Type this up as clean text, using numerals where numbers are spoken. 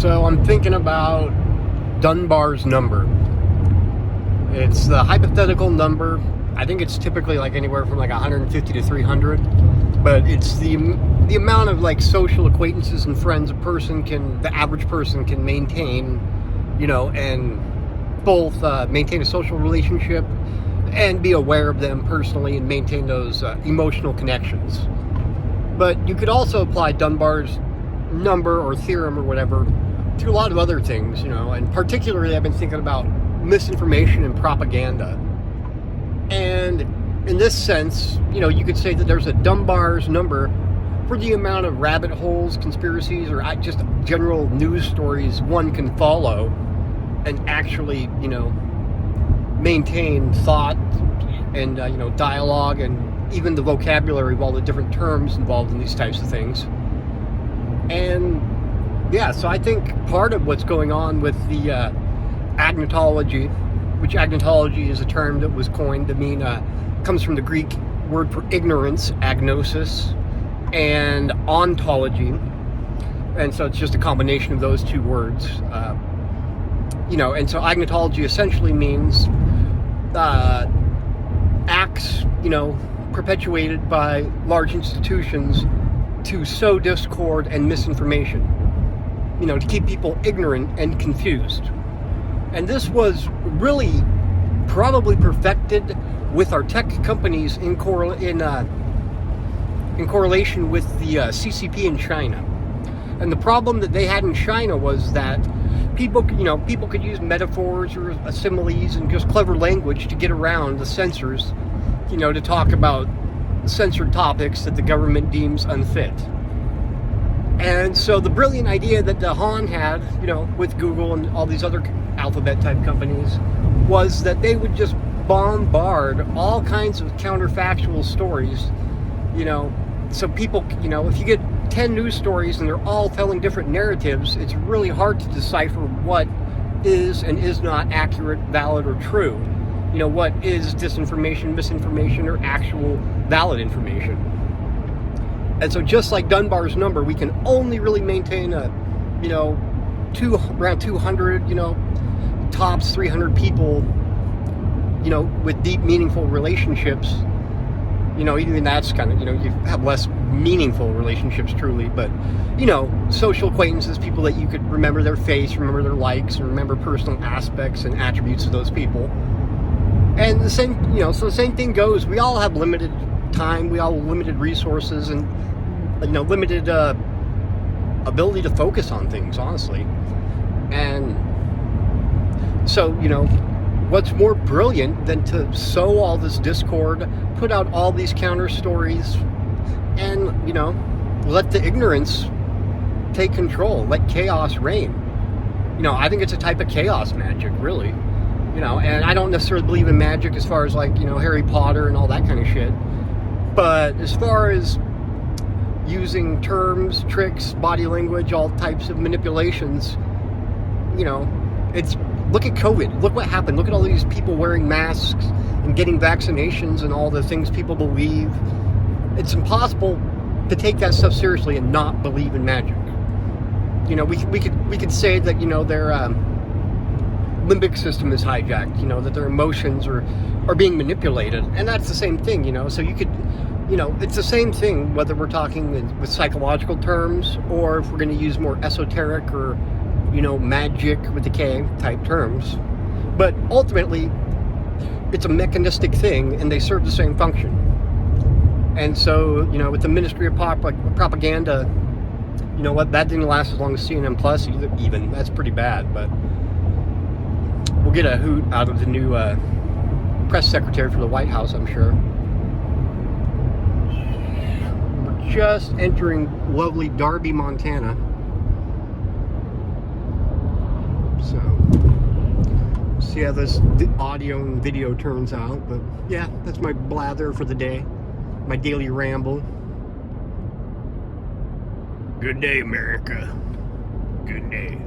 So I'm thinking about Dunbar's number. It's the hypothetical number. I think it's typically like anywhere from like 150 to 300, but it's the amount of like social acquaintances and friends the average person can maintain, and both maintain a social relationship and be aware of them personally and maintain those emotional connections. But you could also apply Dunbar's number or theorem or whatever to a lot of other things, and particularly I've been thinking about misinformation and propaganda. And in this sense, you could say that there's a Dunbar's number for the amount of rabbit holes, conspiracies, or just general news stories one can follow and actually, maintain thought and, dialogue and even the vocabulary of all the different terms involved in these types of things. And yeah, so I think part of what's going on with the Agnotology, which agnotology is a term that was coined to mean, comes from the Greek word for ignorance, agnosis, and ontology. And so it's just a combination of those two words. And so agnotology essentially means acts, perpetuated by large institutions to sow discord and misinformation, to keep people ignorant and confused. And this was really probably perfected with our tech companies in correlation with the CCP in China. And the problem that they had in China was that people could use metaphors or similes and just clever language to get around the censors, to talk about censored topics that the government deems unfit. And so the brilliant idea that the Han had, with Google and all these other alphabet type companies, was that they would just bombard all kinds of counterfactual stories, so people, if you get 10 news stories and they're all telling different narratives, it's really hard to decipher what is and is not accurate, valid, or true. What is disinformation, misinformation, or actual valid information. And so just like Dunbar's number, we can only really maintain around 200, tops 300 people, with deep, meaningful relationships. Even that's kind of, you have less meaningful relationships truly, but, social acquaintances, people that you could remember their face, remember their likes, and remember personal aspects and attributes of those people. And the same, so the same thing goes. We all have limited time, we all have limited resources, and, limited ability to focus on things, honestly. And so, what's more brilliant than to sow all this discord, put out all these counter stories, and, let the ignorance take control, let chaos reign. I think it's a type of chaos magic, really. And I don't necessarily believe in magic as far as like, Harry Potter and all that kind of shit. But as far as using terms, tricks, body language, all types of manipulations, look at COVID. Look what happened. Look at all these people wearing masks and getting vaccinations and all the things people believe. It's impossible to take that stuff seriously and not believe in magic. We could say that, their limbic system is hijacked, that their emotions are being manipulated. And that's the same thing, so you could, it's the same thing whether we're talking with psychological terms or if we're going to use more esoteric or, magic with the K type terms. But ultimately, it's a mechanistic thing and they serve the same function. And so, with the Ministry of Propaganda, that didn't last as long as CNN Plus even. That's pretty bad, but we'll get a hoot out of the new press secretary for the White House, I'm sure. We're just entering lovely Darby, Montana. So, see how this audio and video turns out. But yeah, that's my blather for the day. My daily ramble. Good day, America. Good day.